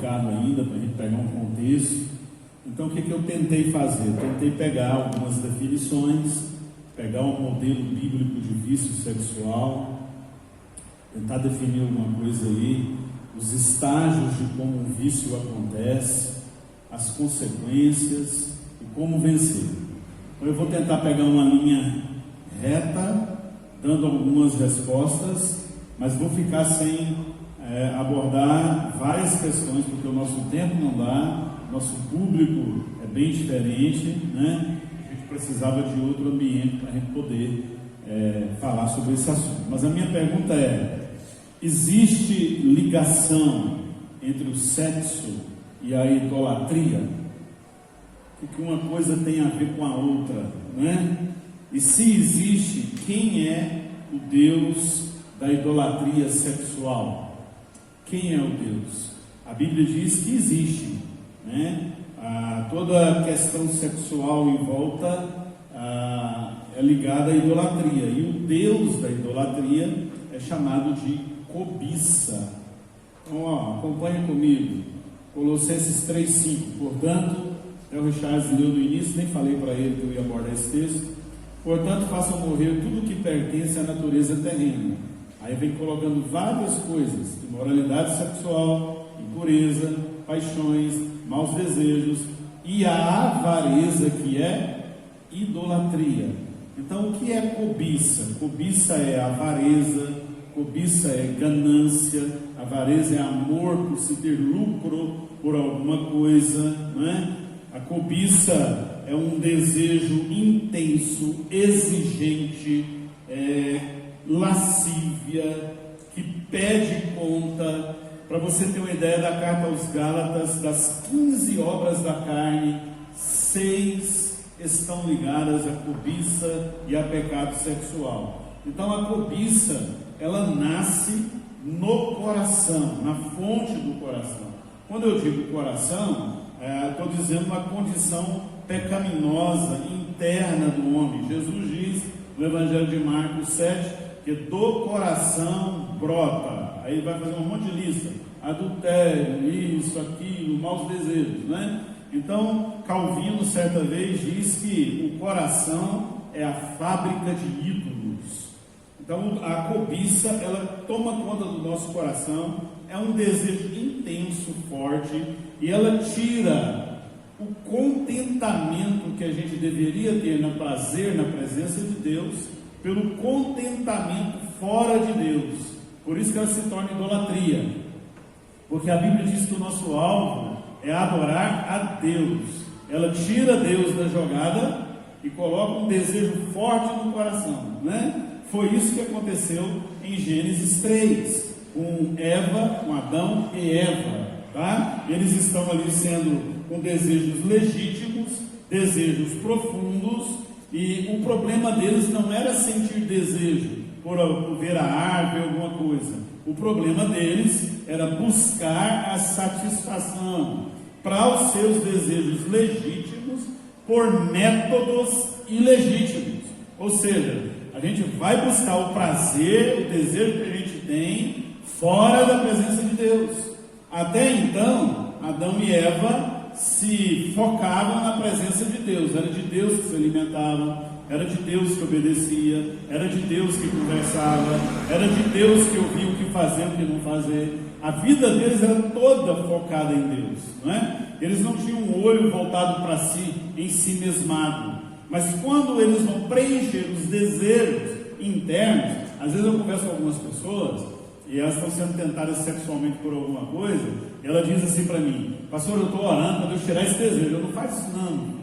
complicado ainda para a gente pegar um contexto. Então, o que eu tentei fazer? Tentei pegar algumas definições, pegar um modelo bíblico de vício sexual, tentar definir alguma coisa aí, os estágios de como um vício acontece, as consequências e como vencer. Então, eu vou tentar pegar uma linha reta, dando algumas respostas, mas vou ficar sem abordar várias questões, porque o nosso tempo não dá, nosso público é bem diferente, né? A gente precisava de outro ambiente para a gente poder falar sobre esse assunto. Mas a minha pergunta é: existe ligação entre o sexo e a idolatria? O que uma coisa tem a ver com a outra, né? E se existe, quem é o Deus da idolatria sexual? Quem é o Deus? A Bíblia diz que existe, né? Toda a questão sexual em volta é ligada à idolatria, e o Deus da idolatria é chamado de cobiça. Então, acompanhe comigo, Colossenses 3,5. Portanto, o Richard leu no início, nem falei para ele que eu ia abordar esse texto. Portanto, façam morrer tudo que pertence à natureza terrena. Aí vem colocando várias coisas: imoralidade sexual, impureza, paixões, maus desejos e a avareza, que é idolatria. Então, o que é cobiça? Cobiça é avareza, cobiça é ganância, avareza é amor por se ter lucro por alguma coisa, né? A cobiça é um desejo intenso, exigente, lascívia, que pede conta. Para você ter uma ideia da carta aos Gálatas, das 15 obras da carne, 6 estão ligadas à cobiça e a pecado sexual. Então a cobiça, ela nasce no coração, na fonte do coração. Quando eu digo coração, estou dizendo uma condição pecaminosa, interna do homem. Jesus diz no Evangelho de Marcos 7, que do coração brota. Aí vai fazer um monte de lista: adultério, isso, aquilo, maus desejos, né? Então, Calvino certa vez diz que o coração é a fábrica de ídolos. Então, a cobiça, ela toma conta do nosso coração, é um desejo intenso, forte, e ela tira o contentamento que a gente deveria ter no prazer, na presença de Deus, pelo contentamento fora de Deus. Por isso que ela se torna idolatria, porque a Bíblia diz que o nosso alvo é adorar a Deus. Ela tira Deus da jogada e coloca um desejo forte no coração, né? Foi isso que aconteceu em Gênesis 3, com Eva, com Adão e Eva, tá? Eles estão ali sendo com desejos legítimos, desejos profundos, e o problema deles não era sentir desejo por ver a árvore, alguma coisa. O problema deles era buscar a satisfação para os seus desejos legítimos por métodos ilegítimos. Ou seja, a gente vai buscar o prazer, o desejo que a gente tem fora da presença de Deus. Até então, Adão e Eva se focavam na presença de Deus. Era de Deus que se alimentavam, era de Deus que obedecia, era de Deus que conversava, era de Deus que ouvia o que fazer, o que não fazer. A vida deles era toda focada em Deus, não é? Eles não tinham um olho voltado para si, em si mesmado. Mas quando eles vão preencher os desejos internos, às vezes eu converso com algumas pessoas e elas estão sendo tentadas sexualmente por alguma coisa, e ela diz assim para mim: pastor, eu estou orando para Deus tirar esse desejo. Eu não faço isso não,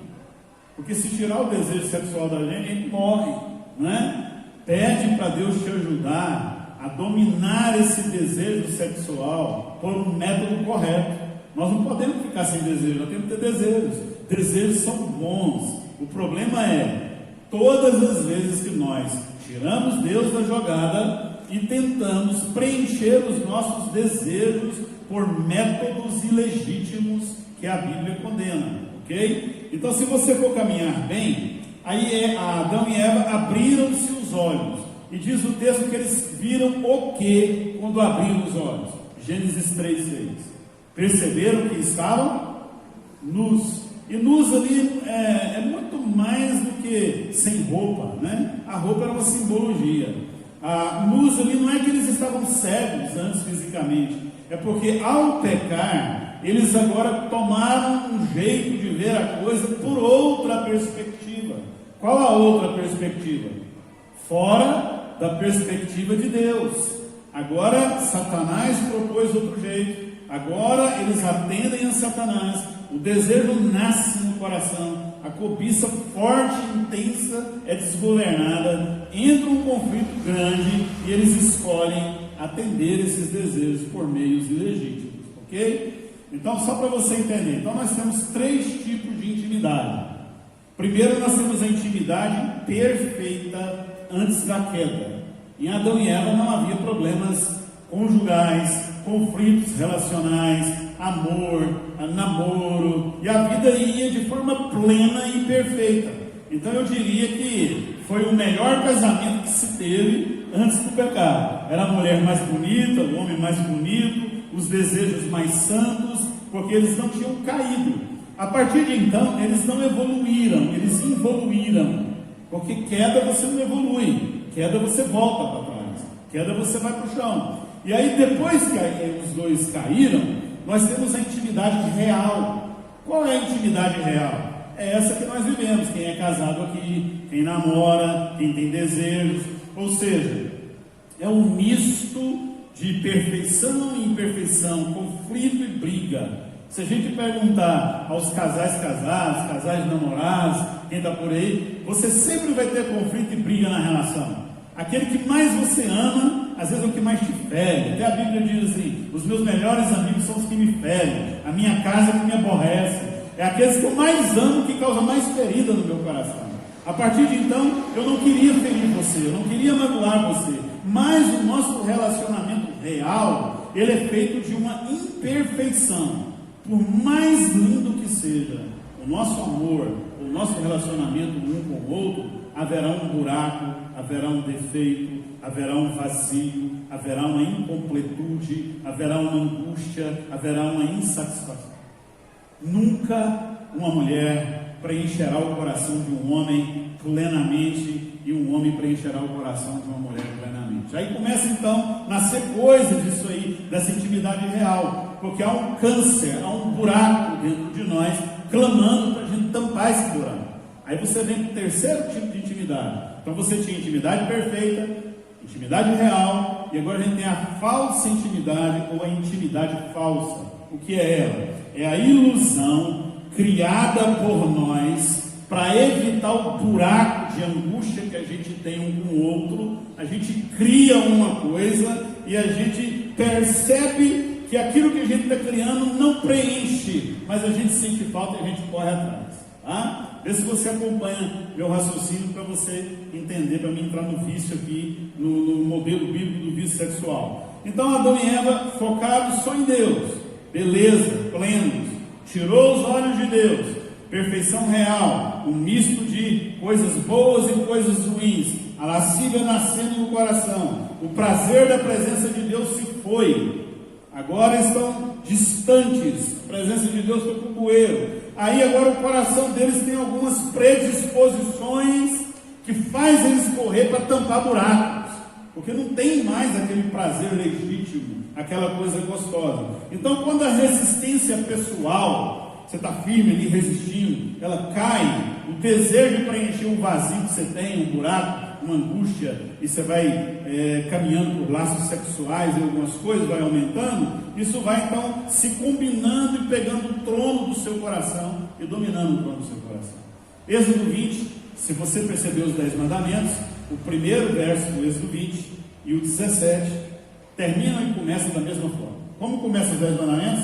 porque se tirar o desejo sexual da gente, a gente morre, né? Pede para Deus te ajudar a dominar esse desejo sexual por um método correto. Nós não podemos ficar sem desejo, nós temos que ter desejos. Desejos são bons. O problema é, todas as vezes que nós tiramos Deus da jogada e tentamos preencher os nossos desejos por métodos ilegítimos que a Bíblia condena, ok? Então, se você for caminhar bem, aí Adão e Eva abriram-se os olhos, e diz o texto que eles viram o que quando abriram os olhos? Gênesis 3:6. Perceberam que estavam nus. E nus ali é muito mais do que sem roupa, né? A roupa era uma simbologia. A nus ali não é que eles estavam cegos antes fisicamente, é porque ao pecar, eles agora tomaram um jeito de ver a coisa por outra perspectiva. Qual a outra perspectiva? Fora da perspectiva de Deus. Agora Satanás propôs outro jeito. Agora eles atendem a Satanás. O desejo nasce no coração. A cobiça forte e intensa é desgovernada. Entra um conflito grande e eles escolhem atender esses desejos por meios ilegítimos. Ok? Então, só para você entender. Então, nós temos 3 tipos de intimidade. Primeiro, nós temos a intimidade perfeita antes da queda. Em Adão e Eva não havia problemas conjugais, conflitos relacionais, amor, namoro, e a vida ia de forma plena e perfeita. Então eu diria que foi o melhor casamento que se teve antes do pecado. Era a mulher mais bonita, o homem mais bonito, os desejos mais santos, porque eles não tinham caído. A partir de então, eles não evoluíram, eles involuíram. Porque queda você não evolui, queda você volta para trás, queda você vai para o chão. E aí depois que os dois caíram, nós temos a intimidade real. Qual é a intimidade real? É essa que nós vivemos, quem é casado aqui, quem namora, quem tem desejos. Ou seja, é um misto de perfeição e imperfeição, conflito e briga. Se a gente perguntar aos casais casados, casais namorados, quem está por aí, você sempre vai ter conflito e briga na relação. Aquele que mais você ama, às vezes é o que mais te fere. Até a Bíblia diz assim: os meus melhores amigos são os que me ferem, a minha casa que me aborrece. É aqueles que eu mais amo que causam mais ferida no meu coração. A partir de então, eu não queria ferir você, eu não queria magoar você, mas o nosso relacionamento real, ele é feito de uma imperfeição. Por mais lindo que seja o nosso amor, o nosso relacionamento um com o outro, haverá um buraco, haverá um defeito, haverá um vazio, haverá uma incompletude, haverá uma angústia, haverá uma insatisfação. Nunca uma mulher preencherá o coração de um homem plenamente e um homem preencherá o coração de uma mulher plenamente. Aí começa então a nascer coisas disso aí, dessa intimidade real, porque há um câncer, há um buraco dentro de nós, clamando para a gente tampar esse buraco. Aí você vem para o terceiro tipo de intimidade. Então você tinha intimidade perfeita, intimidade real, e agora a gente tem a falsa intimidade ou a intimidade falsa. O que é ela? É a ilusão criada por nós para evitar o buraco de angústia que a gente tem um com o outro. A gente cria uma coisa e a gente percebe que aquilo que a gente está criando não preenche, mas a gente sente falta e a gente corre atrás. Tá? Vê se você acompanha meu raciocínio para você entender, para mim entrar no vício aqui, no modelo bíblico do vício sexual. Então Adão e Eva focados só em Deus, beleza, plenos, tirou os olhos de Deus, perfeição real, um misto de coisas boas e coisas ruins, a lascívia nascendo no coração, o prazer da presença de Deus se foi, agora estão distantes, a presença de Deus foi para o bueiro. Aí agora o coração deles tem algumas predisposições que faz eles correr para tampar buracos, porque não tem mais aquele prazer legítimo, aquela coisa gostosa. Então quando a resistência pessoal, você está firme ali resistindo, ela cai, o desejo de preencher um vazio que você tem, um buraco, uma angústia, e você vai caminhando por laços sexuais e algumas coisas, vai aumentando, isso vai então se combinando e pegando o trono do seu coração e dominando o trono do seu coração. Êxodo 20, se você perceber os 10 mandamentos, o primeiro verso do Êxodo 20 e o 17 terminam e começam da mesma forma. Como começam os 10 mandamentos?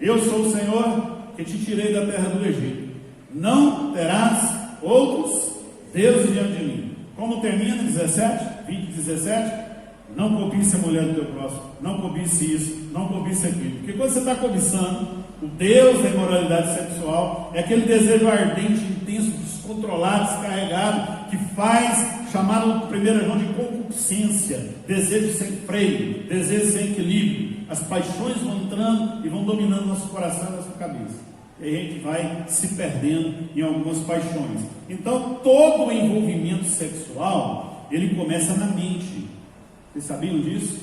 Eu sou o Senhor que te tirei da terra do Egito, não terás outros deuses diante de mim. Como termina 17, 20, 17? Não cobice a mulher do teu próximo, não cobice isso, não cobice aquilo. Porque quando você está cobiçando, o Deus da imoralidade sexual é aquele desejo ardente, intenso, descontrolado, descarregado, que faz, chamado no 1 João de concupiscência, desejo sem freio, desejo sem equilíbrio. as paixões vão entrando e vão dominando nosso coração e nossa cabeça. E a gente vai se perdendo em algumas paixões. Então, todo o envolvimento sexual, ele começa na mente. Vocês sabiam disso?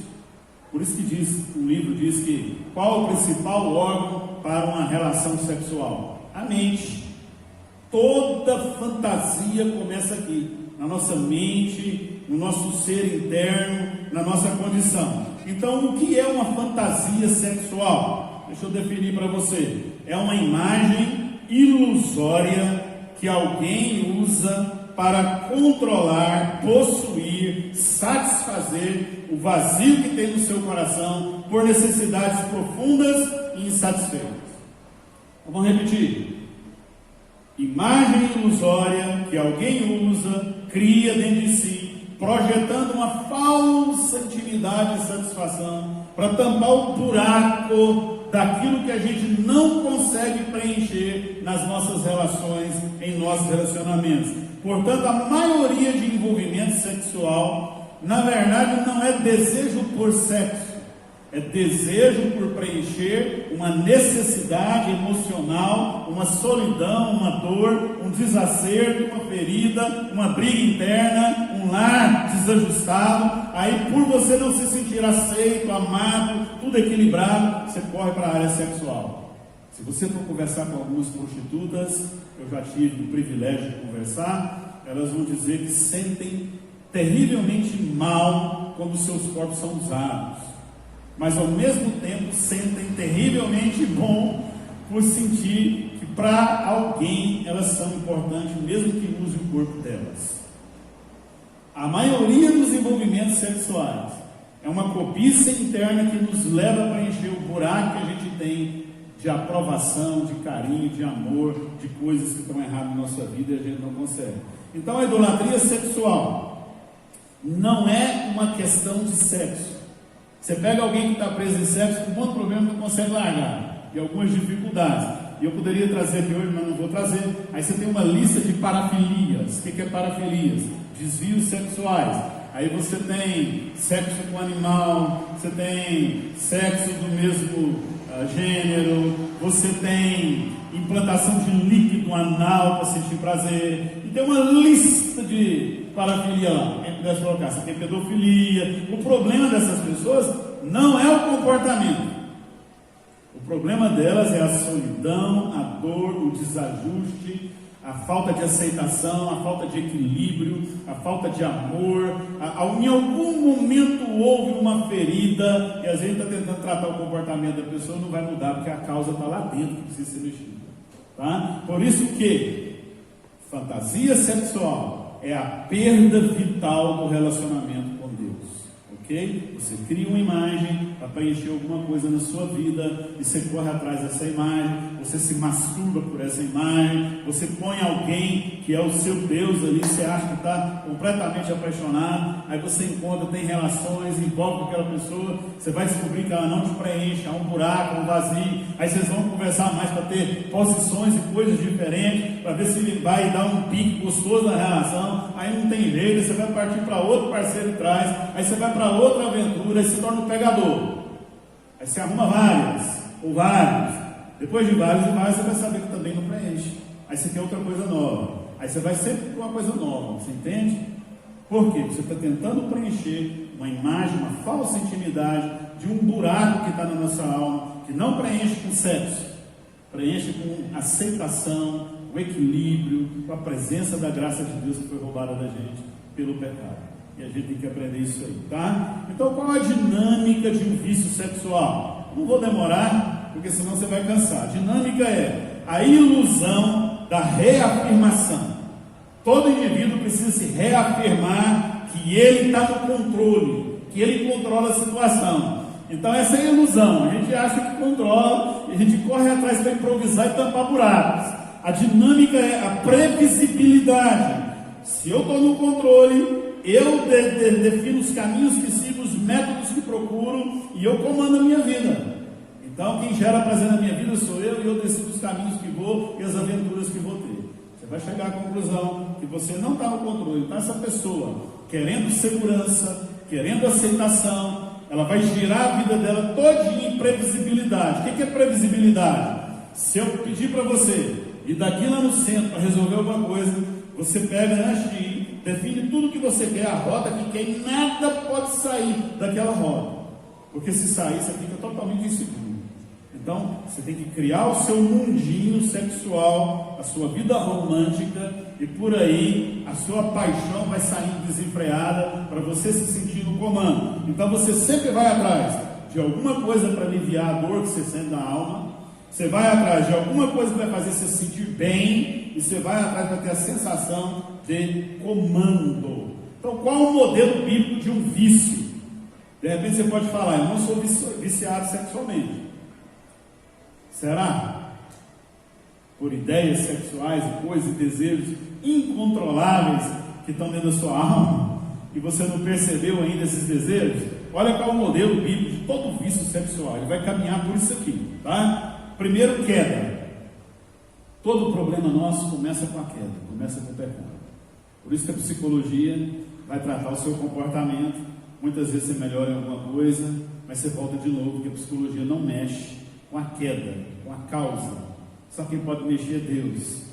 Por isso que o livro diz que qual o principal órgão para uma relação sexual? A mente. Toda fantasia começa aqui, na nossa mente, no nosso ser interno, na nossa condição. Então, o que é uma fantasia sexual? Deixa eu definir para você. É uma imagem ilusória que alguém usa para controlar, possuir, satisfazer o vazio que tem no seu coração por necessidades profundas e insatisfeitas. Vamos repetir. Imagem ilusória que alguém usa, cria dentro de si, projetando uma falsa intimidade e satisfação para tampar o buraco daquilo que a gente não consegue preencher nas nossas relações, em nossos relacionamentos. Portanto, a maioria de envolvimento sexual, na verdade, não é desejo por sexo, é desejo por preencher uma necessidade emocional, uma solidão, uma dor, um desacerto, uma ferida, uma briga interna, um lar desajustado. Aí, por você não se sentir aceito, amado, tudo equilibrado, você corre para a área sexual. Se você for conversar com algumas prostitutas, eu já tive o privilégio de conversar, elas vão dizer que sentem terrivelmente mal quando seus corpos são usados, mas ao mesmo tempo sentem terrivelmente bom por sentir que para alguém elas são importantes, mesmo que use o corpo delas. A maioria dos envolvimentos sexuais é uma cobiça interna que nos leva a preencher o buraco que a gente tem de aprovação, de carinho, de amor, de coisas que estão erradas na nossa vida e a gente não consegue. Então, a idolatria sexual não é uma questão de sexo. Você pega alguém que está preso em sexo com um monte de problema, não consegue largar, e algumas dificuldades. E eu poderia trazer aqui hoje, mas não vou trazer. Aí você tem uma lista de parafilias. O que é parafilias? Desvios sexuais. Aí você tem sexo com animal, você tem sexo do mesmo gênero, você tem implantação de líquido anal para sentir prazer. E tem uma lista de parafilia lá. Quem pudesse colocar, você tem pedofilia. O problema dessas pessoas não é o comportamento. O problema delas é a solidão, a dor, o desajuste, a falta de aceitação, a falta de equilíbrio, a falta de amor. Em algum momento houve uma ferida e a gente está tentando tratar o comportamento da pessoa, não vai mudar porque a causa está lá dentro que precisa ser mexida. Tá? Por isso que fantasia sexual é a perda vital do relacionamento com Deus. Ok? Você cria uma imagem para preencher alguma coisa na sua vida e você corre atrás dessa imagem, você se masturba por essa imagem, você põe alguém que é o seu Deus ali, você acha que está completamente apaixonado, aí você encontra, tem relações, envolve com aquela pessoa, você vai descobrir que ela não te preenche, há um buraco, um vazio, aí vocês vão conversar mais para ter posições e coisas diferentes, para ver se ele vai dar um pique gostoso na relação, aí não tem jeito, aí você vai partir para outro parceiro atrás, aí você vai para outra aventura, aí se torna um pegador, aí você arruma várias, ou vários, depois de vários e vários você vai saber que também não preenche, aí você quer outra coisa nova, aí você vai sempre para uma coisa nova, você entende? Por quê? Você está tentando preencher uma imagem, uma falsa intimidade de um buraco que está na nossa alma, que não preenche com sexo, preenche com aceitação, com equilíbrio, com a presença da graça de Deus que foi roubada da gente pelo pecado. E a gente tem que aprender isso aí, tá? Então, qual a dinâmica de um vício sexual? Não vou demorar, porque senão você vai cansar. A dinâmica é a ilusão da reafirmação. Todo indivíduo precisa se reafirmar que ele está no controle, que ele controla a situação. Então, essa é a ilusão. A gente acha que controla e a gente corre atrás para improvisar e tampar buracos. A dinâmica é a previsibilidade. Se eu estou no controle, eu defino os caminhos que sigo, os métodos que procuro e eu comando a minha vida. Então, quem gera prazer na minha vida sou eu e eu decido os caminhos que vou e as aventuras que vou ter. Você vai chegar à conclusão que você não está no controle. Então, essa pessoa, querendo segurança, querendo aceitação, ela vai girar a vida dela todinha em previsibilidade. O que é previsibilidade? Se eu pedir para você ir daqui lá no centro para resolver alguma coisa, você pega antes de ir, define tudo que você quer, a rota que quer, e nada pode sair daquela rota, porque se sair você fica totalmente inseguro. Então você tem que criar o seu mundinho sexual, a sua vida romântica, e por aí a sua paixão vai saindo desenfreada para você se sentir no comando. Então você sempre vai atrás de alguma coisa para aliviar a dor que você sente na alma. Você vai atrás de alguma coisa que vai fazer você se sentir bem, e você vai atrás para ter a sensação de comando. Então, qual o modelo bíblico de um vício? De repente você pode falar: eu não sou viciado sexualmente. Será? Por ideias sexuais e coisas e desejos incontroláveis que estão dentro da sua alma, e você não percebeu ainda esses desejos? Olha qual o modelo bíblico de todo vício sexual. Ele vai caminhar por isso aqui, tá? Primeiro, queda. Todo problema nosso começa com a queda, começa com o pecado. Por isso que a psicologia vai tratar o seu comportamento. Muitas vezes você melhora em alguma coisa, mas você volta de novo, porque a psicologia não mexe com a queda, com a causa. Só quem pode mexer é Deus.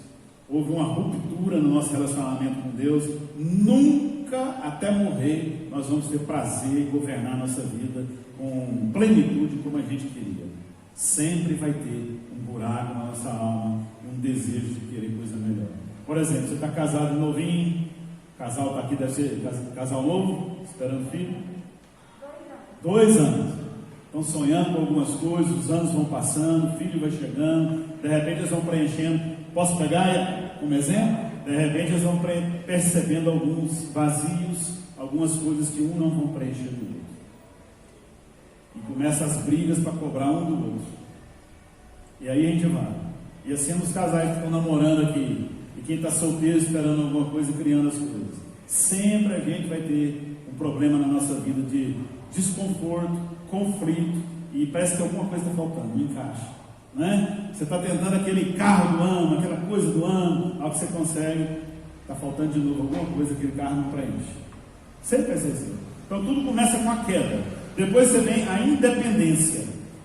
Houve uma ruptura no nosso relacionamento com Deus. Nunca, até morrer, nós vamos ter prazer em governar a nossa vida com plenitude como a gente queria. Sempre vai ter um buraco na nossa alma e um desejo de querer coisa melhor. Por exemplo, você está casado novinho, o casal está aqui, deve ser casal novo, esperando filho. 2 anos. Estão sonhando com algumas coisas, os anos vão passando, o filho vai chegando, de repente eles vão preenchendo. Posso pegar como exemplo? De repente eles vão percebendo alguns vazios, algumas coisas que um não vão preencher do outro. E começam as brigas para cobrar um do outro. E aí a gente vai. E assim os casais que estão namorando aqui, e quem está solteiro esperando alguma coisa e criando as coisas. Sempre a gente vai ter um problema na nossa vida de desconforto, conflito, e parece que alguma coisa está faltando, não encaixa, né? Você está tentando aquele carro do ano, aquela coisa do ano, ao que você consegue, está faltando de novo alguma coisa, aquele carro não preenche. Sempre vai ser assim. Então tudo começa com a queda. Depois você vem a independência,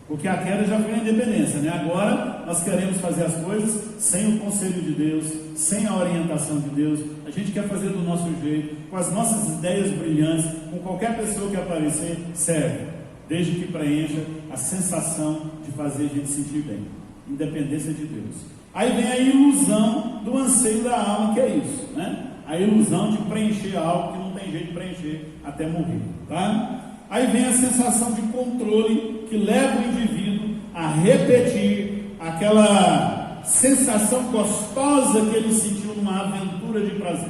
porque a queda já foi a independência, né? Agora nós queremos fazer as coisas sem o conselho de Deus, sem a orientação de Deus. A gente quer fazer do nosso jeito, com as nossas ideias brilhantes, com qualquer pessoa que aparecer, serve, desde que preencha a sensação de fazer a gente sentir bem. Independência de Deus. Aí vem a ilusão do anseio da alma, que é isso, né? A ilusão de preencher algo que não tem jeito de preencher até morrer, tá? Aí vem a sensação de controle que leva o indivíduo a repetir aquela sensação gostosa que ele sentiu numa aventura de prazer.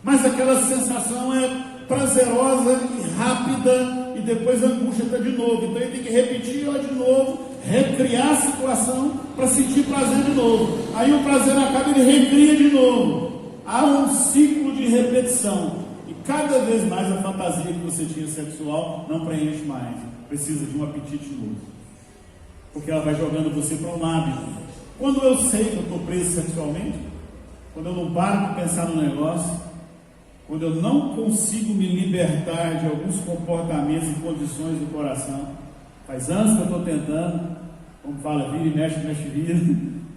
Mas aquela sensação é prazerosa e rápida, e depois a angústia está de novo. Então ele tem que repetir ela de novo, recriar a situação para sentir prazer de novo. Aí o prazer acaba, ele recria de novo. Há um ciclo de repetição. E cada vez mais a fantasia que você tinha sexual não preenche mais. Precisa de um apetite novo. Porque ela vai jogando você para um hábito. Quando eu sei que eu estou preso sexualmente, quando eu não paro de pensar no negócio, quando eu não consigo me libertar de alguns comportamentos e condições do coração, faz anos que eu estou tentando, como fala, vira e mexe, vira,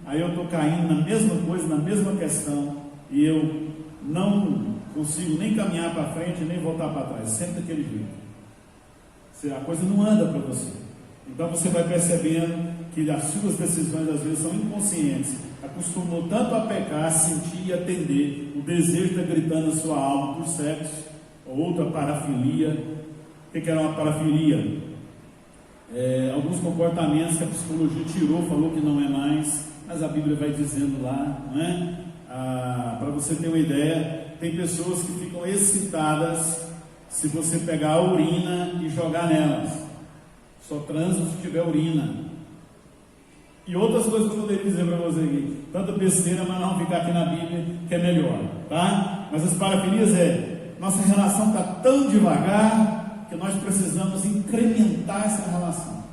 aí eu estou caindo na mesma coisa, na mesma questão, e eu não consigo nem caminhar para frente, nem voltar para trás, sempre daquele jeito. A coisa não anda para você. Então você vai percebendo que as suas decisões às vezes são inconscientes. Acostumou tanto a pecar, a sentir e atender. O desejo está gritando na sua alma por sexo, ou outra parafilia. O que era uma parafilia? Alguns comportamentos que a psicologia tirou, falou que não é mais, mas a Bíblia vai dizendo lá, não é? Para você ter uma ideia, tem pessoas que ficam excitadas se você pegar a urina e jogar nelas. Só transam se tiver urina. E outras coisas que eu poderia dizer para você aqui. Tanta besteira, mas não ficar aqui na Bíblia, que é melhor, tá? Mas as parafilias nossa relação está tão devagar que nós precisamos incrementar essa relação.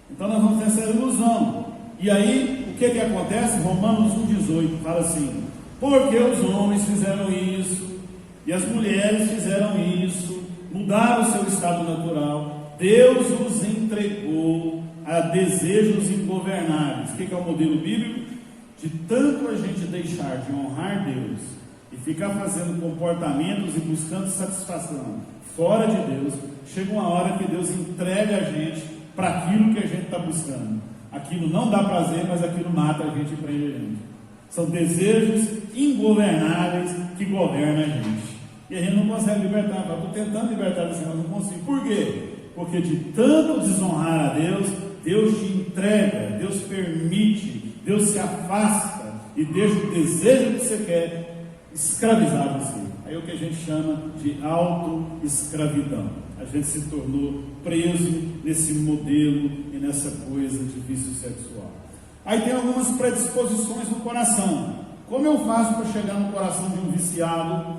Então nós vamos ter essa ilusão. E aí, o que acontece? Romanos 1,18 fala assim: porque os homens fizeram isso, e as mulheres fizeram isso, mudaram o seu estado natural, Deus os entregou a desejos ingovernáveis. O que é o modelo bíblico? De tanto a gente deixar de honrar Deus e ficar fazendo comportamentos e buscando satisfação fora de Deus, chega uma hora que Deus entrega a gente para aquilo que a gente está buscando. Aquilo não dá prazer, mas aquilo mata a gente e prende a gente. São desejos ingovernáveis que governam a gente. E a gente não consegue libertar. Eu estou tentando libertar desse, mas não consigo. Por quê? Porque de tanto desonrar a Deus, Deus te entrega, Deus permite, Deus se afasta e deixa o desejo que você quer escravizar você. Aí é o que a gente chama de auto-escravidão. A gente se tornou preso nesse modelo e nessa coisa de vício sexual. Aí tem algumas predisposições no coração. Como eu faço para chegar no coração de um viciado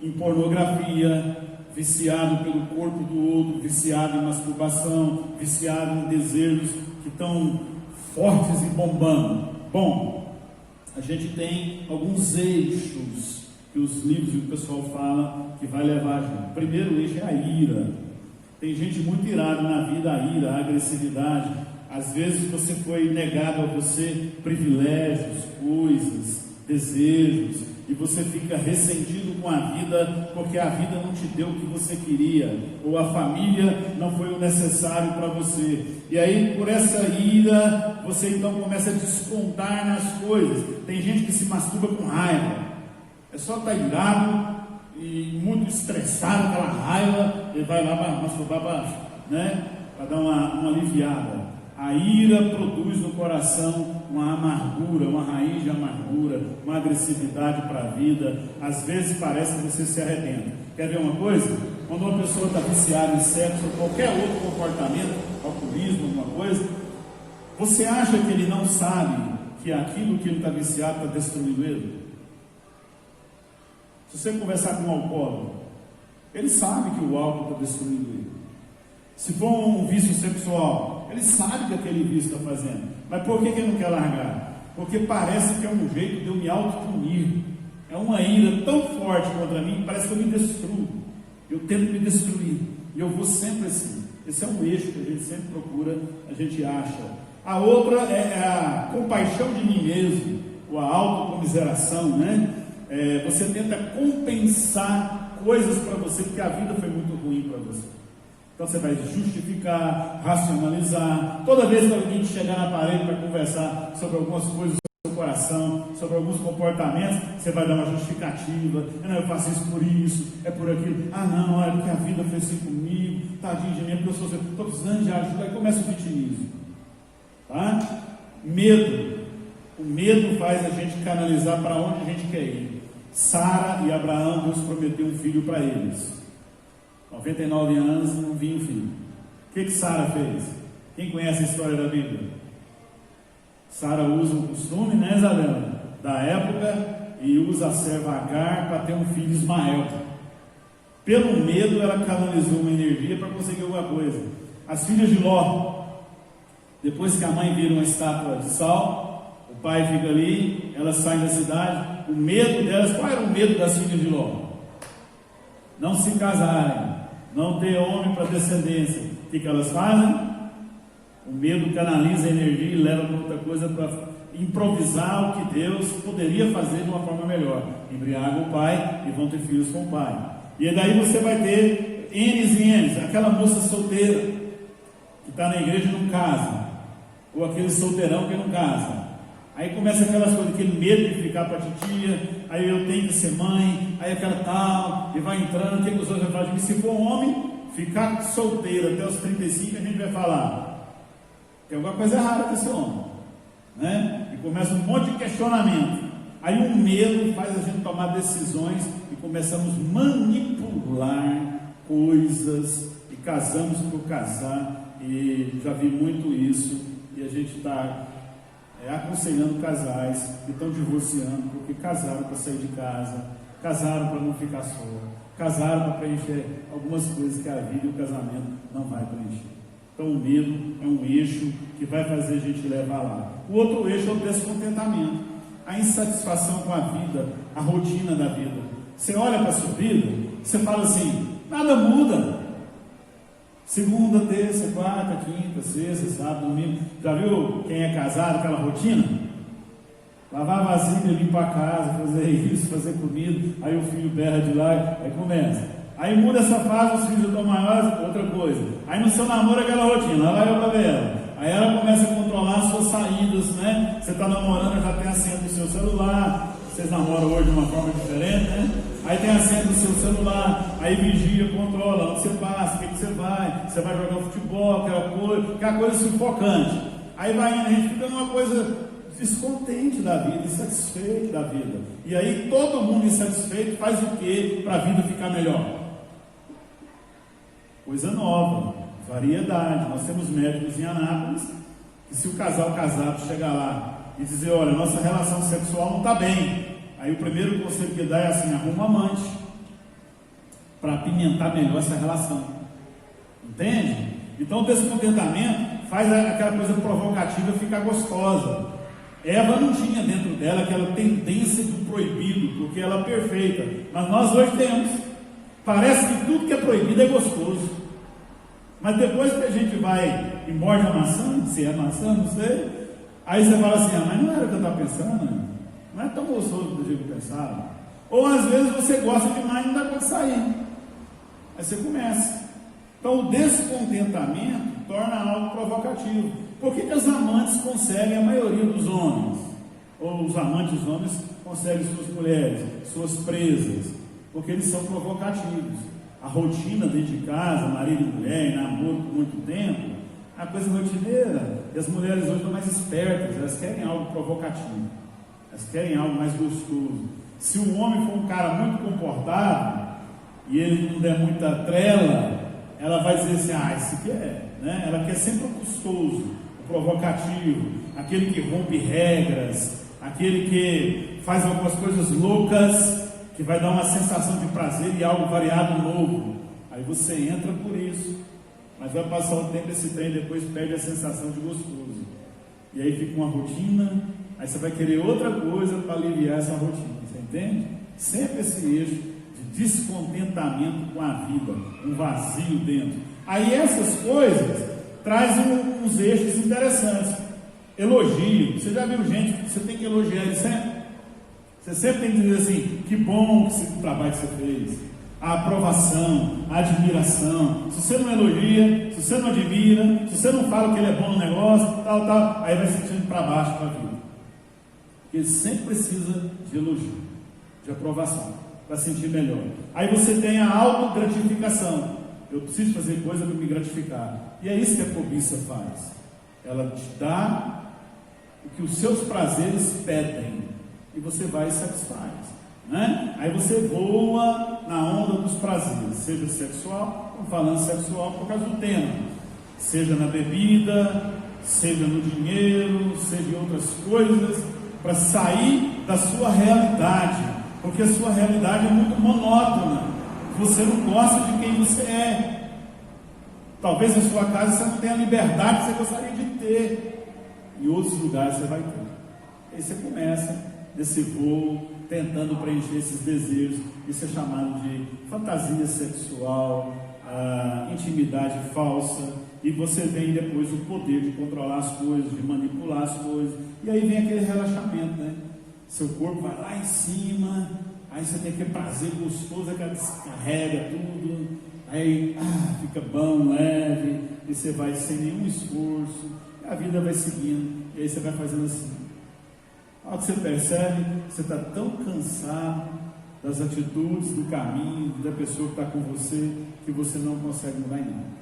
em pornografia, viciado pelo corpo do outro, viciado em masturbação, viciado em desejos que estão fortes e bombando? Bom, a gente tem alguns eixos que os livros e o pessoal fala que vai levar a gente. O primeiro eixo é a ira. Tem gente muito irada na vida, a ira, a agressividade. Às vezes você foi negado a você privilégios, coisas, desejos, e você fica ressentido com a vida porque a vida não te deu o que você queria, ou a família não foi o necessário para você. E aí, por essa ira, você então começa a descontar nas coisas. Tem gente que se masturba com raiva. É só estar irado e muito estressado, aquela raiva, ele vai lá para masturbar para dar uma aliviada. A ira produz no coração uma amargura, uma raiz de amargura, uma agressividade para a vida. Às vezes parece que você se arrepende. Quer ver uma coisa? Quando uma pessoa está viciada em sexo ou qualquer outro comportamento, alcoolismo, alguma coisa, você acha que ele não sabe que aquilo que ele está viciado está destruindo ele? Se você conversar com um alcoólico, ele sabe que o álcool está destruindo ele. Se for um vício sexual, ele sabe que aquele vício está fazendo. Mas por que ele não quer largar? Porque parece que é um jeito de eu me autopunir. É uma ira tão forte contra mim que parece que eu me destruo. Eu tento me destruir. E eu vou sempre assim. Esse é um eixo que a gente sempre procura, a gente acha. A outra é a compaixão de mim mesmo, ou a autocomiseração, né? Você tenta compensar coisas para você, porque a vida foi muito ruim para você. Então você vai justificar, racionalizar. Toda vez que alguém chegar na parede para conversar sobre algumas coisas do seu coração, sobre alguns comportamentos, você vai dar uma justificativa. Não, eu faço isso por isso, é por aquilo. Ah não, olha, porque a vida fez assim comigo, tadinho de mim, porque eu estou precisando de ajuda. Aí começa o vitimismo. Tá? Medo. O medo faz a gente canalizar para onde a gente quer ir. Sara e Abraão, Deus prometeu um filho para eles. 99 anos e não vinha um filho. O que Sara fez? Quem conhece a história da Bíblia? Sara usa o costume, né, Isabela, da época, e usa a serva Agar para ter um filho, Ismael. Pelo medo, ela canalizou uma energia para conseguir alguma coisa. As filhas de Ló, depois que a mãe vira uma estátua de sal, o pai fica ali, elas saem da cidade. O medo delas, qual era o medo das filhas de Ló? Não se casarem, não ter homem para descendência. O que elas fazem? O medo canaliza a energia e leva para outra coisa, para improvisar o que Deus poderia fazer de uma forma melhor. Embriagam o pai e vão ter filhos com o pai. E daí você vai ter N's e N's. Aquela moça solteira que está na igreja e não casa, ou aquele solteirão que não casa. Aí começa aquelas coisas, aquele medo de ficar para a titia, aí eu tenho que ser mãe, aí aquela tal, e vai entrando, o que os outros vão falar de mim? Se for um homem, ficar solteiro até os 35, a gente vai falar, tem alguma coisa errada com esse homem, né? E começa um monte de questionamento. Aí o medo faz a gente tomar decisões e começamos a manipular coisas, e casamos por casar, e já vi muito isso, e a gente está aconselhando casais que estão divorciando porque casaram para sair de casa, casaram para não ficar só, casaram para preencher algumas coisas que a vida e o casamento não vai preencher. Então o medo é um eixo que vai fazer a gente levar lá. O outro eixo é o descontentamento, a insatisfação com a vida, a rotina da vida. Você olha para a sua vida, você fala assim, nada muda. Segunda, terça, quarta, quinta, sexta, sábado, domingo. Já viu quem é casado, aquela rotina? Lavar vasilha, limpar a casa, fazer isso, fazer comida. Aí o filho berra de lá, aí começa. Aí muda essa fase, os filhos estão maiores, outra coisa. Aí no seu namoro aquela rotina, lá vai eu pra ver ela. Aí ela começa a controlar as suas saídas, né? Você está namorando, já tem a senha do seu celular. Vocês namoram hoje de uma forma diferente, né? Aí tem a senha do seu celular, aí vigia, controla onde você passa, o que você vai jogar futebol, aquela coisa sufocante. Aí vai indo, a gente fica numa coisa descontente da vida, insatisfeito da vida. E aí todo mundo insatisfeito faz o que para a vida ficar melhor? Coisa nova, variedade. Nós temos médicos em Anápolis, que se o casal casado chegar lá e dizer, olha, nossa relação sexual não está bem, aí o primeiro conselho que dá é assim, arruma um amante, para apimentar melhor essa relação, entende? Então o descontentamento faz aquela coisa provocativa ficar gostosa. Eva não tinha dentro dela aquela tendência do proibido, porque ela é perfeita, mas nós hoje temos. Parece que tudo que é proibido é gostoso, mas depois que a gente vai e morde a maçã, se é maçã, não sei, aí você fala assim, mas não era o que eu estava pensando, não é tão gostoso do jeito que eu pensava. Ou às vezes você gosta demais e não dá para sair, aí você começa. Então o descontentamento torna algo provocativo. Por que os amantes conseguem a maioria dos homens? Ou os amantes homens conseguem suas mulheres, suas presas? Porque eles são provocativos. A rotina dentro de casa, marido e mulher, namoro por muito tempo, é uma coisa rotineira. E as mulheres hoje estão mais espertas, elas querem algo provocativo, elas querem algo mais gostoso. Se o homem for um cara muito comportado e ele não der muita trela, ela vai dizer assim, esse aqui é, né? Ela quer sempre o custoso, o provocativo, aquele que rompe regras, aquele que faz algumas coisas loucas, que vai dar uma sensação de prazer e algo variado novo. Aí você entra por isso, mas vai passar o tempo, esse trem depois perde a sensação de gostoso, e aí fica uma rotina, aí você vai querer outra coisa para aliviar essa rotina, você entende? Sempre esse eixo de descontentamento com a vida, um vazio dentro. Aí essas coisas trazem uns eixos interessantes. Elogio. Você já viu gente que você tem que elogiar ele sempre? Você sempre tem que dizer assim, que bom o trabalho que você fez. A aprovação, a admiração. Se você não elogia, se você não admira, se você não fala que ele é bom no negócio, tal, aí vai sentindo para baixo para a vida. Porque ele sempre precisa de elogio, de aprovação, para sentir melhor. Aí você tem a autogratificação. Eu preciso fazer coisa para me gratificar. E é isso que a cobiça faz. Ela te dá o que os seus prazeres pedem, e você vai e satisfaz, né? Aí você voa na onda dos prazeres, seja sexual, estamos falando sexual por causa do tema, seja na bebida, seja no dinheiro, seja em outras coisas, para sair da sua realidade, porque a sua realidade é muito monótona, você não gosta de quem você é. Talvez na sua casa você não tenha a liberdade que você gostaria de ter, em outros lugares você vai ter. Aí você começa nesse voo, tentando preencher esses desejos. Isso é chamado de fantasia sexual, intimidade falsa, e você tem depois o poder de controlar as coisas, de manipular as coisas, e aí vem aquele relaxamento, né? Seu corpo vai lá em cima, aí você tem aquele prazer gostoso, aquela descarrega tudo, aí fica bom, leve, e você vai sem nenhum esforço, e a vida vai seguindo, e aí você vai fazendo assim. Ao que você percebe, você está tão cansado das atitudes, do caminho, da pessoa que está com você, que você não consegue mudar em nada.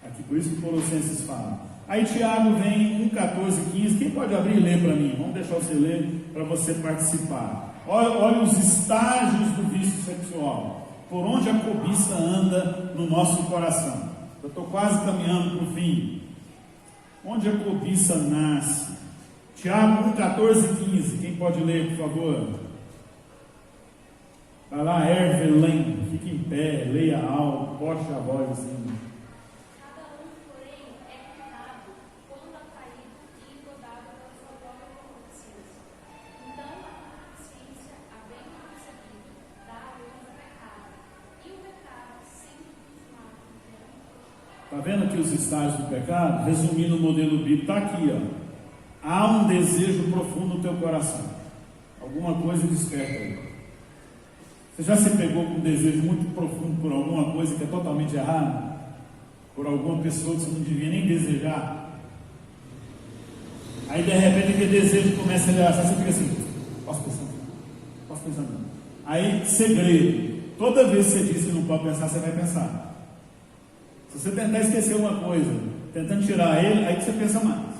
Aqui, por isso que Colossenses fala. Aí Tiago vem 1, 14, 15. Quem pode abrir e ler para mim? Vamos deixar você ler para você participar. Olha os estágios do vício sexual. Por onde a cobiça anda no nosso coração. Eu estou quase caminhando para o fim. Onde a cobiça nasce? Tiago 1, 14 e 15. Quem pode ler, por favor? Vai lá, Ervelém, fique em pé, leia alto, poste a voz assim. Cada um, porém, é tentado quando ha caído e engodado pela sua própria concupiscência. Então, a consciência, havendo concebido, dá a luz ao pecado, e o pecado, sendo consumado no tempo. vendo aqui os estágios do pecado? Resumindo o modelo bíblico, está aqui, ó. Há um desejo profundo no teu coração. Alguma coisa desperta aí. Você já se pegou com um desejo muito profundo por alguma coisa que é totalmente errada? Por alguma pessoa que você não devia nem desejar? Aí de repente aquele desejo começa a olhar, você fica assim, posso pensar não. Aí, segredo, toda vez que você diz que não pode pensar, você vai pensar. Se você tentar esquecer uma coisa, tentando tirar ele, aí que você pensa mais.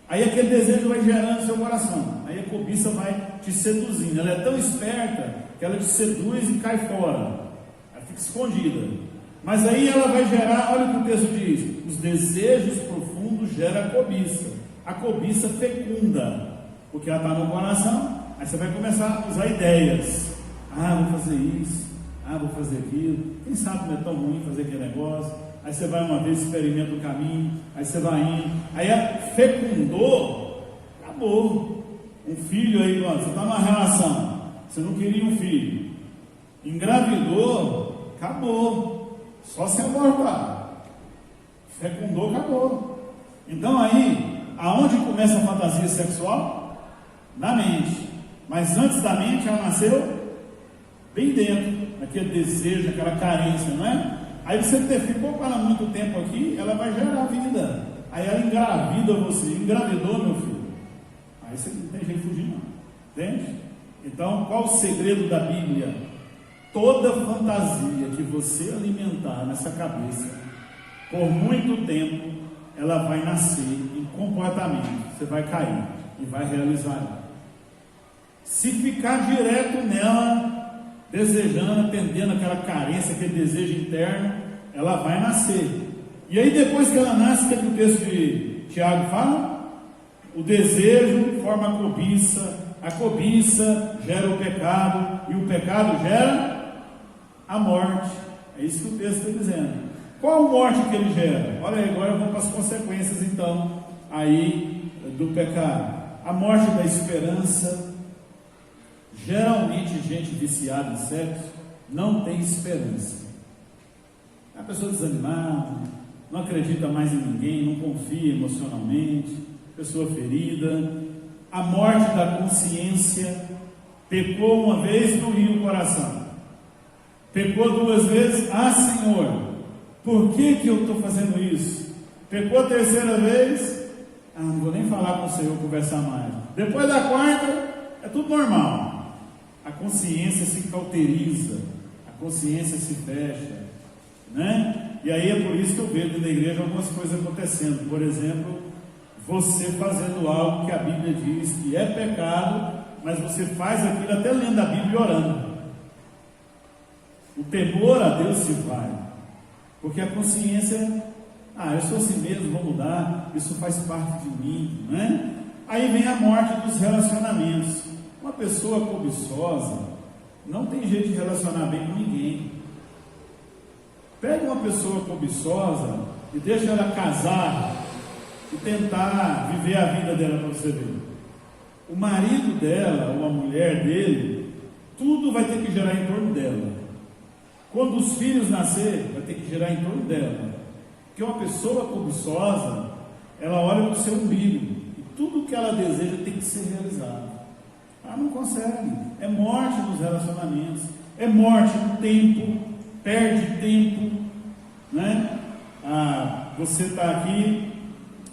Aí aquele desejo vai gerando no seu coração. Aí a cobiça vai te seduzindo. Ela é tão esperta que ela te seduz e cai fora. Ela fica escondida. Mas aí ela vai gerar, olha o que o texto diz: os desejos profundos geram a cobiça. A cobiça fecunda, porque ela está no coração. Aí você vai começar a usar ideias. Vou fazer isso. Vou fazer aquilo. Quem sabe não é tão ruim fazer aquele negócio. Aí você vai uma vez, experimenta o caminho. Aí você vai indo. Aí fecundou, acabou. Um filho aí, você está numa relação. Você não queria um filho. Engravidou, acabou. Só se abortar. Fecundou, acabou. Então aí, aonde começa a fantasia sexual? Na mente. Mas antes da mente, ela nasceu bem dentro, naquele desejo, naquela carência, não é? Aí você ficou com ela muito tempo aqui, ela vai gerar vida. Aí ela engravida você. Engravidou, meu filho. Aí você não tem jeito de fugir, não. Entende? Então, qual o segredo da Bíblia? Toda fantasia que você alimentar nessa cabeça, por muito tempo, ela vai nascer em comportamento. Você vai cair e vai realizar ela. Se ficar direto nela, desejando, atendendo aquela carência, aquele desejo interno, ela vai nascer. E aí depois que ela nasce, o que o texto de Tiago fala? O desejo forma a cobiça gera o pecado, e o pecado gera a morte. É isso que o texto está dizendo. Qual a morte que ele gera? Olha aí, agora vamos para as consequências então aí do pecado. A morte da esperança. Geralmente gente viciada em sexo não tem esperança. É a pessoa desanimada, não acredita mais em ninguém, não confia emocionalmente, pessoa ferida. A morte da consciência. Pecou uma vez, não ria o coração. Pecou duas vezes, Senhor, por que eu estou fazendo isso? Pecou a terceira vez, não vou nem falar com o Senhor, conversar mais. Depois da quarta, é tudo normal. A consciência se cauteriza, a consciência se fecha, né? E aí é por isso que eu vejo na igreja algumas coisas acontecendo. Por exemplo, você fazendo algo que a Bíblia diz que é pecado, mas você faz aquilo até lendo a Bíblia e orando. O temor a Deus se vai, porque a consciência, eu sou assim mesmo, vou mudar, isso faz parte de mim, né? Aí vem a morte dos relacionamentos. Uma pessoa cobiçosa não tem jeito de relacionar bem com ninguém. Pega uma pessoa cobiçosa e deixa ela casar e tentar viver a vida dela para você ver. O marido dela, ou a mulher dele, tudo vai ter que girar em torno dela. Quando os filhos nascerem, vai ter que girar em torno dela. Porque uma pessoa cobiçosa, ela olha para o seu umbigo e tudo que ela deseja tem que ser realizado. Não consegue. É morte nos relacionamentos, é morte no tempo, perde tempo, né? Você está aqui,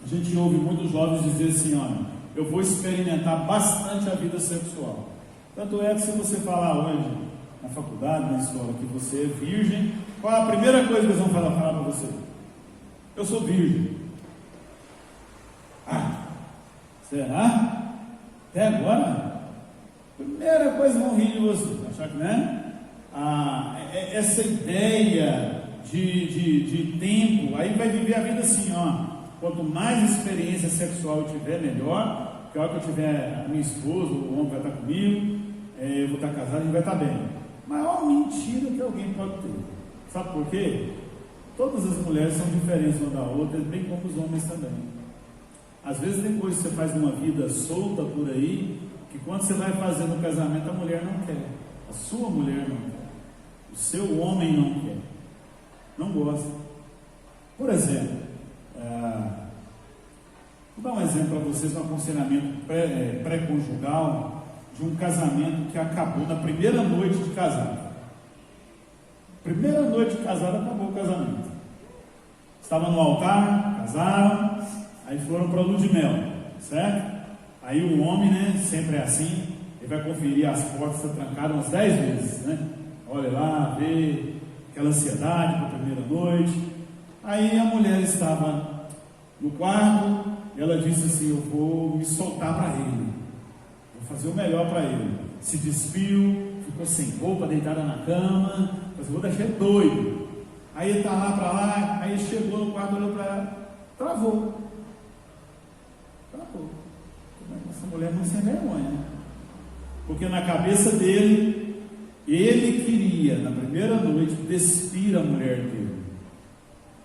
a gente ouve muitos jovens dizer assim: olha, eu vou experimentar bastante a vida sexual. Tanto é que se você falar hoje na faculdade, na escola, que você é virgem, qual a primeira coisa que eles vão falar para você? Eu sou virgem. Será? Até agora? Primeira coisa, vão rir de você, achar que, né? Essa ideia de tempo, aí vai viver a vida assim, quanto mais experiência sexual eu tiver, melhor, porque a hora que eu tiver a minha esposa, o homem vai estar comigo, eu vou estar casado, a gente vai estar bem. Maior mentira que alguém pode ter. Sabe por quê? Todas as mulheres são diferentes uma da outra, bem como os homens também. Às vezes tem coisas que você faz numa vida solta por aí, que quando você vai fazer no casamento, a mulher não quer, a sua mulher não quer, o seu homem não quer, não gosta. Por exemplo, vou dar um exemplo para vocês, um aconselhamento pré-conjugal de um casamento que acabou na primeira noite de casado. Primeira noite de casado, acabou o casamento. Estavam no altar, casaram, aí foram para a lua de mel, certo? Aí o homem, né, sempre é assim, ele vai conferir as portas, está trancado umas 10 vezes, né? Olha lá, vê aquela ansiedade para a primeira noite. Aí a mulher estava no quarto, e ela disse assim: eu vou me soltar para ele, vou fazer o melhor para ele. Se despiu, ficou sem roupa, deitada na cama, mas eu vou deixar ele doido. Aí ele está lá para lá, aí ele chegou no quarto, olhou para ela, travou. Essa mulher não sem vergonha, né? Porque na cabeça dele, ele queria, na primeira noite, despir a mulher dele,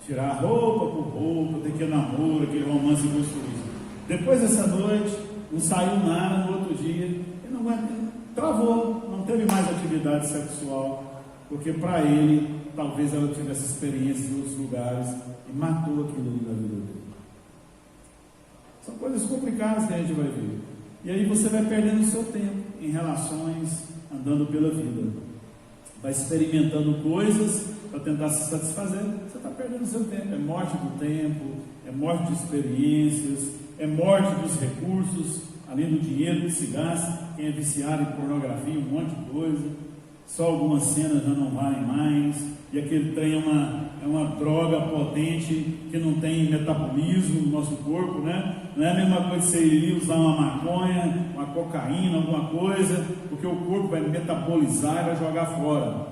tirar roupa por roupa, ter aquele namoro, aquele romance gostoso. Depois dessa noite, não saiu nada. No outro dia, ele não travou, não teve mais atividade sexual, porque para ele, talvez ela tivesse experiência em outros lugares e matou aquilo da vida dele. São coisas complicadas que a gente vai ver. E aí você vai perdendo o seu tempo em relações, andando pela vida. Vai experimentando coisas para tentar se satisfazer. Você está perdendo o seu tempo. É morte do tempo, é morte de experiências, é morte dos recursos, além do dinheiro que se gasta. Quem é viciado em pornografia, um monte de coisa. Só algumas cenas já não valem mais. E aquele trem é uma droga potente que não tem metabolismo no nosso corpo, né? Não é a mesma coisa que você iria usar uma maconha, uma cocaína, alguma coisa, porque o corpo vai metabolizar e vai jogar fora.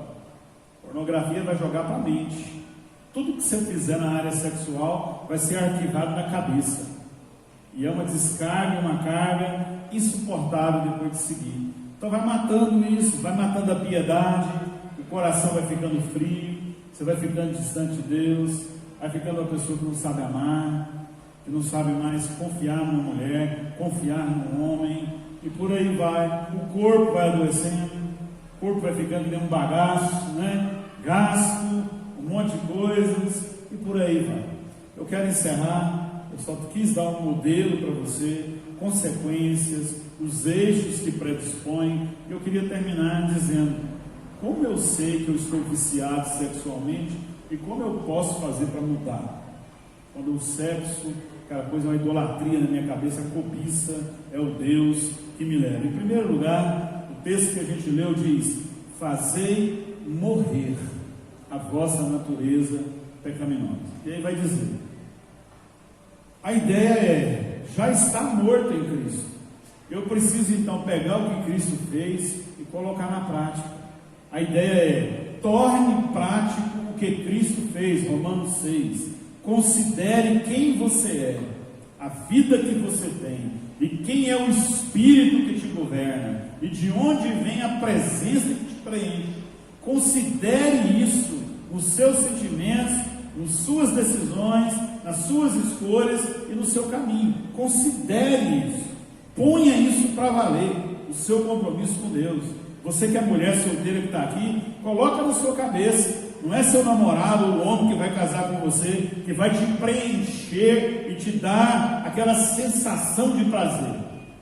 Pornografia vai jogar para a mente. Tudo que você fizer na área sexual vai ser arquivado na cabeça. E é uma descarga, uma carga insuportável depois de seguir. Então vai matando isso, vai matando a piedade, o coração vai ficando frio, você vai ficando distante de Deus, vai ficando uma pessoa que não sabe amar, que não sabe mais confiar numa mulher, confiar num homem, e por aí vai. O corpo vai adoecendo, o corpo vai ficando que nem um bagaço, né? Gasto, um monte de coisas, e por aí vai. Eu quero encerrar, eu só quis dar um modelo para você, consequências, os eixos que predispõem. Eu queria terminar dizendo: como eu sei que eu estou viciado sexualmente e como eu posso fazer para mudar? Quando o sexo, aquela coisa, é uma idolatria na minha cabeça, a cobiça é o Deus que me leva. Em primeiro lugar, o texto que a gente leu diz: fazei morrer a vossa natureza pecaminosa. E aí vai dizer, a ideia é: já está morto em Cristo. Eu preciso então pegar o que Cristo fez e colocar na prática. A ideia é: torne prático o que Cristo fez. Romanos 6. Considere quem você é, a vida que você tem, e quem é o Espírito que te governa, e de onde vem a presença que te preenche. Considere isso nos seus sentimentos, nas suas decisões, nas suas escolhas e no seu caminho. Considere isso. Ponha isso para valer, o seu compromisso com Deus. Você que é mulher solteira que está aqui, coloca na sua cabeça. Não é seu namorado ou o homem que vai casar com você, que vai te preencher e te dar aquela sensação de prazer.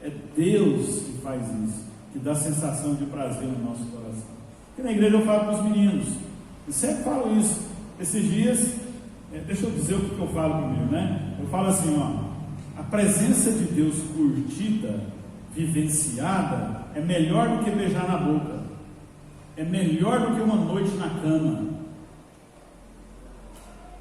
É Deus que faz isso, que dá sensação de prazer no nosso coração. Porque na igreja eu falo para os meninos, eu sempre falo isso. Esses dias, deixa eu dizer o que eu falo primeiro, né? Eu falo assim, ó: a presença de Deus curtida, vivenciada, é melhor do que beijar na boca, é melhor do que uma noite na cama.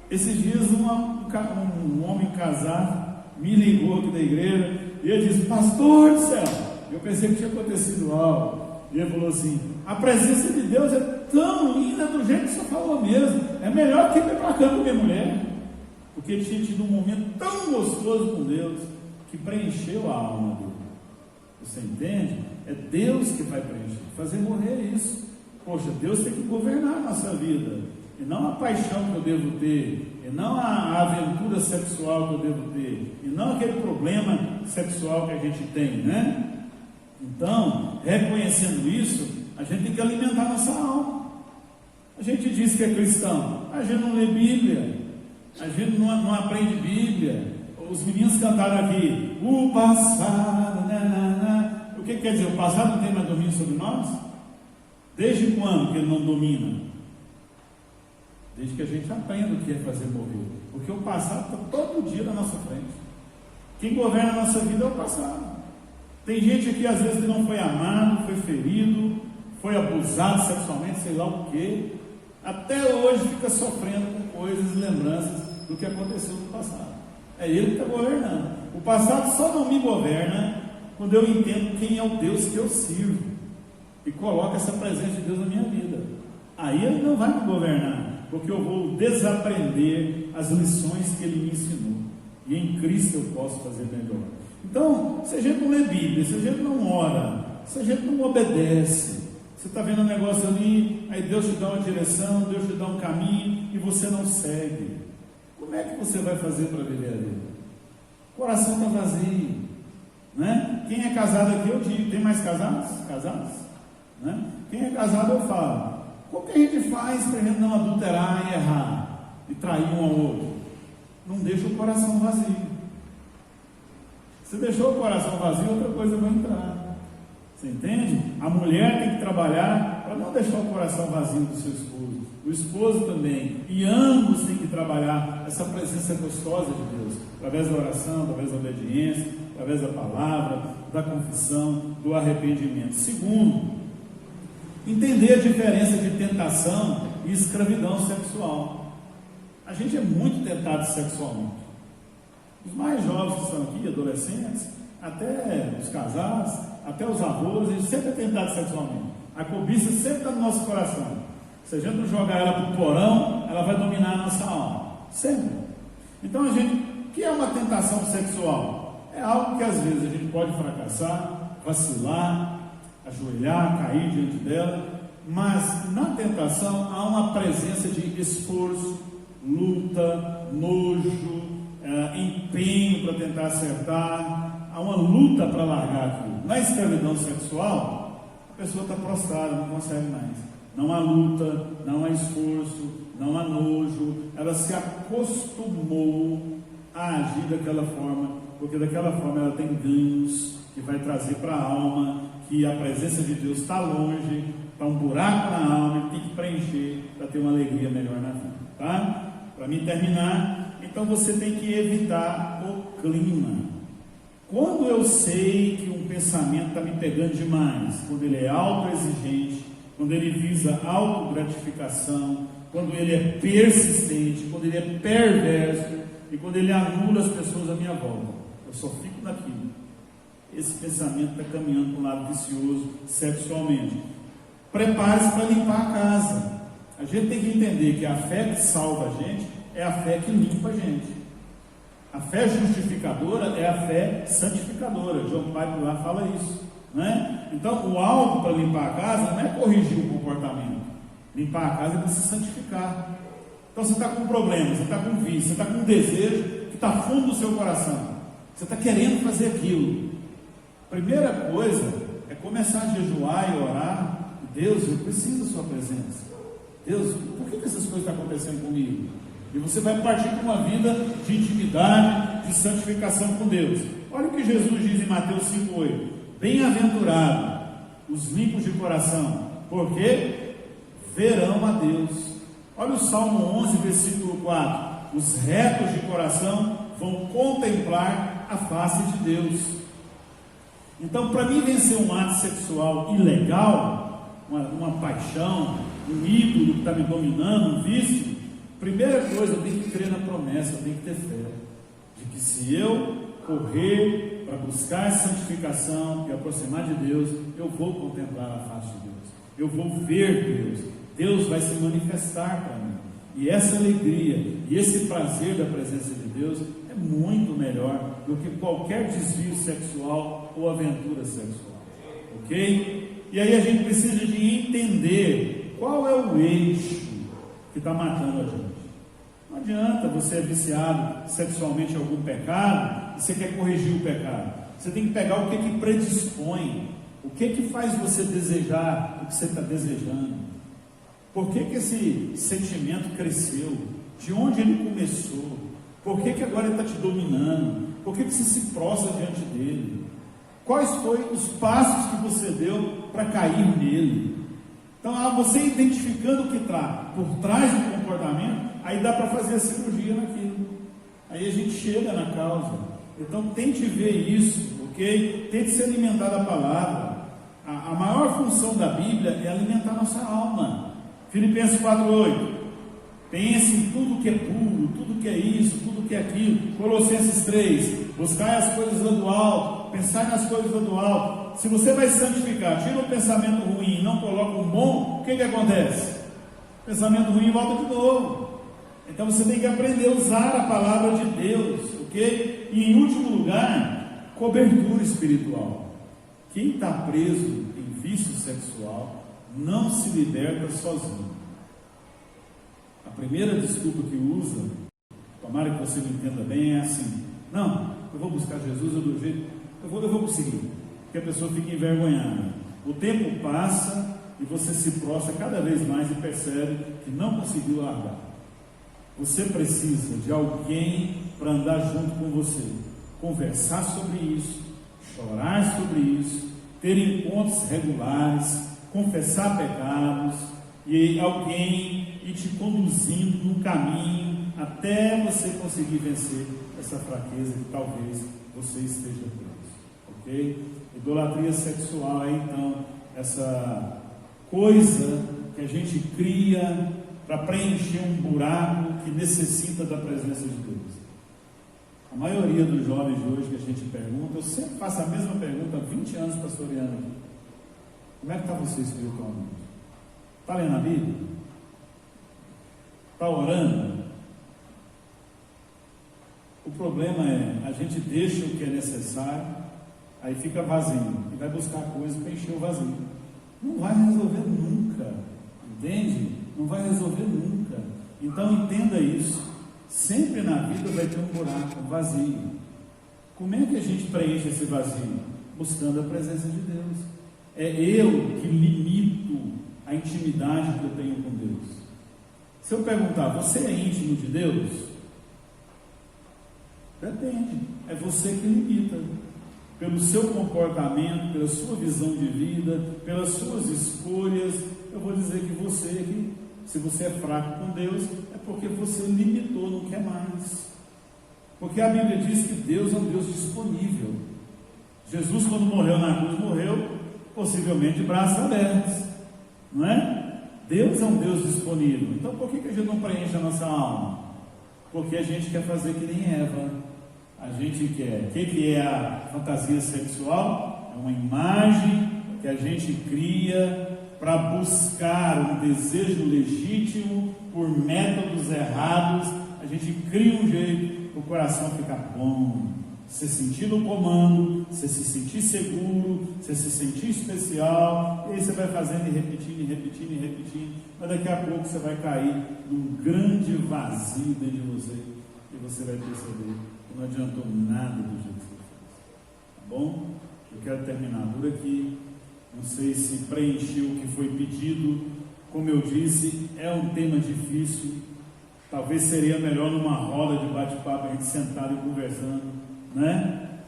Esses dias um homem casado me ligou aqui da igreja e ele disse: pastor do céu, eu pensei que tinha acontecido algo. E ele falou assim: a presença de Deus é tão linda do jeito que você falou mesmo, é melhor que ir para a cama com minha mulher, porque ele tinha tido um momento tão gostoso com Deus que preencheu a alma dele. Você entende? É Deus que vai preencher, fazer morrer isso. Poxa, Deus tem que governar a nossa vida, e não a paixão que eu devo ter, e não a aventura sexual que eu devo ter, e não aquele problema sexual que a gente tem, né? Então, reconhecendo isso, a gente tem que alimentar nossa alma. A gente diz que é cristão, a gente não lê Bíblia, A gente não aprende Bíblia. Os meninos cantaram aqui, o passado, O que quer dizer? O passado não tem mais domínio sobre nós? Desde quando que ele não domina? Desde que a gente aprenda o que é fazer morrer. Porque o passado está todo dia na nossa frente. Quem governa a nossa vida é o passado. Tem gente aqui às vezes que não foi amado, foi ferido, foi abusado sexualmente, sei lá o quê. Até hoje fica sofrendo com coisas e lembranças do que aconteceu no passado. É ele que está governando. O passado só não me governa quando eu entendo quem é o Deus que eu sirvo e coloco essa presença de Deus na minha vida. Aí ele não vai me governar, porque eu vou desaprender as lições que ele me ensinou. E em Cristo eu posso fazer melhor. Então, se a gente não lê Bíblia, se a gente não ora, se a gente não obedece, você está vendo um negócio ali, aí Deus te dá uma direção, Deus te dá um caminho e você não segue. Como é que você vai fazer para viver a vida? O coração está vazio, né? Quem é casado aqui eu digo, tem mais casados? Casados? Né? Quem é casado eu falo, como que a gente faz para a gente não adulterar e errar e trair um ao outro? Não deixa o coração vazio. Se deixou o coração vazio, outra coisa vai entrar. Você entende? A mulher tem que trabalhar para não deixar o coração vazio do seu esposo. O esposo também. E ambos têm que trabalhar essa presença gostosa de Deus. Através da oração, através da obediência, através da palavra, da confissão, do arrependimento. Segundo, entender a diferença de tentação e escravidão sexual. A gente é muito tentado sexualmente. Os mais jovens que estão aqui, adolescentes, até os casados, até os avós, a gente sempre é tentado sexualmente. A cobiça sempre está no nosso coração. Se a gente não jogar ela para o porão, ela vai dominar a nossa alma. Sempre. Então o que é uma tentação sexual? É algo que às vezes a gente pode fracassar, vacilar, ajoelhar, cair diante dela, mas na tentação há uma presença de esforço, luta, nojo, empenho para tentar acertar, há uma luta para largar aquilo. Na escravidão sexual, a pessoa está prostrada, não consegue mais. Não há luta, não há esforço, não há nojo, ela se acostumou a agir daquela forma, porque daquela forma ela tem ganhos que vai trazer para a alma, que a presença de Deus está longe, está um buraco na alma, ele tem que preencher para ter uma alegria melhor na vida, tá? Para mim terminar, então você tem que evitar o clima. Quando eu sei que um pensamento está me pegando demais, quando ele é autoexigente, quando ele visa autogratificação, quando ele é persistente, quando ele é perverso e quando ele anula as pessoas à minha volta, eu só fico naquilo. Esse pensamento está caminhando para um lado vicioso sexualmente. Prepare-se para limpar a casa. A gente tem que entender que a fé que salva a gente é a fé que limpa a gente. A fé justificadora é a fé santificadora. João Piper lá fala isso, né? Então o alvo para limpar a casa não é corrigir o comportamento. Limpar a casa é para se santificar. Então você está com um problema, você está com um vício, você está com um desejo que está fundo do seu coração. Você está querendo fazer aquilo. Primeira coisa é começar a jejuar e orar. Deus, eu preciso da sua presença. Deus, por que essas coisas estão acontecendo comigo? E você vai partir para uma vida de intimidade, de santificação com Deus. Olha o que Jesus diz em Mateus 5,8: bem-aventurado os limpos de coração, porque verão a Deus. Olha o Salmo 11, versículo 4: os retos de coração vão contemplar a face de Deus. Então, para mim vencer um ato sexual ilegal, uma paixão, um ídolo que está me dominando, um vício, primeira coisa, eu tenho que crer na promessa, eu tenho que ter fé, de que se eu correr para buscar santificação e aproximar de Deus, eu vou contemplar a face de Deus, eu vou ver Deus, Deus vai se manifestar para mim, e essa alegria, e esse prazer da presença de Deus, é muito melhor do que qualquer desvio sexual ou aventura sexual, ok? E aí a gente precisa de entender qual é o eixo que está matando a gente. Não adianta você é viciado sexualmente em algum pecado e você quer corrigir o pecado. Você tem que pegar o que predispõe, o que faz você desejar o que você está desejando. Por que esse sentimento cresceu? de onde ele começou, por que agora ele está te dominando, por que você se prostra diante dele, quais foram os passos que você deu para cair nele. Então, você identificando o que está por trás do comportamento, aí dá para fazer a cirurgia naquilo, aí a gente chega na causa. Então tente ver isso, ok? Tente se alimentar da palavra. A maior função da Bíblia é alimentar nossa alma. Filipenses 4:8. Pense em tudo que é puro, tudo que é isso, tudo que é aquilo. Colossenses 3. Buscai as coisas lá do alto, pensai nas coisas lá do alto. Se você vai santificar, tira o pensamento ruim e não coloca um bom, o que acontece? O pensamento ruim volta de novo. Então você tem que aprender a usar a palavra de Deus, ok? E em último lugar, cobertura espiritual. Quem está preso em vício sexual não se liberta sozinho. A primeira desculpa que usa, tomara que você me entenda bem, é assim: não, eu vou buscar Jesus, eu do jeito, eu vou conseguir. Porque a pessoa fica envergonhada. O tempo passa e você se prostra cada vez mais e percebe que não conseguiu largar. Você precisa de alguém para andar junto com você, conversar sobre isso, chorar sobre isso, ter encontros regulares, confessar pecados, e alguém ir te conduzindo no caminho até você conseguir vencer essa fraqueza que talvez você esteja preso, ok? Idolatria sexual é então essa coisa que a gente cria para preencher um buraco que necessita da presença de Deus. A maioria dos jovens de hoje que a gente pergunta, eu sempre faço a mesma pergunta há 20 anos pastoreando aqui: como é que está você espiritualmente? Está lendo a Bíblia? Está orando? O problema é, a gente deixa o que é necessário, aí fica vazio, e vai buscar coisas para encher o vazio. Não vai resolver nunca, entende? Não vai resolver nunca. Então entenda isso. Sempre na vida vai ter um buraco, um vazio. Como é que a gente preenche esse vazio? Buscando a presença de Deus. É eu que limito a intimidade que eu tenho com Deus. Se eu perguntar, você é íntimo de Deus? Depende. É você que limita. Pelo seu comportamento, pela sua visão de vida, pelas suas escolhas, eu vou dizer que você aqui, se você é fraco com Deus, é porque você limitou, não quer mais. Porque a Bíblia diz que Deus é um Deus disponível. Jesus, quando morreu na cruz, morreu possivelmente de braços abertos, não é? Deus é um Deus disponível. Então por que a gente não preenche a nossa alma? Porque a gente quer fazer que nem Eva. A gente quer. O que é a fantasia sexual? É uma imagem que a gente cria para buscar um desejo legítimo por métodos errados. A gente cria um jeito para o coração ficar bom, você sentir no comando, você se sentir seguro, você se sentir especial, e aí você vai fazendo e repetindo, mas daqui a pouco você vai cair num grande vazio dentro de você, e você vai perceber que não adiantou nada do jeito que você fez. Tá bom? Eu quero terminar por aqui. Não sei se preencheu o que foi pedido. Como eu disse, é um tema difícil. Talvez seria melhor numa roda de bate-papo, a gente sentado e conversando, né?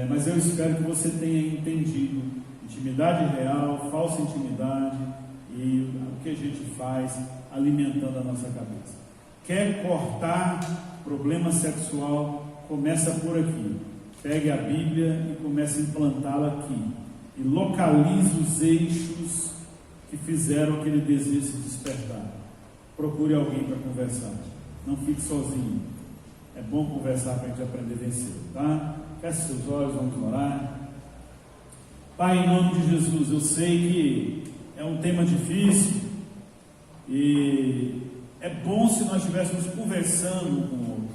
Mas eu espero que você tenha entendido intimidade real, falsa intimidade e o que a gente faz alimentando a nossa cabeça. Quer cortar problema sexual? Começa por aqui. Pegue a Bíblia e comece a implantá-la aqui. E localize os eixos que fizeram aquele desejo se despertar. Procure alguém para conversar. Não fique sozinho. É bom conversar para a gente aprender a vencer, tá? Feche seus olhos, vamos orar. Pai, em nome de Jesus, eu sei que é um tema difícil e é bom se nós estivéssemos conversando um com o outro.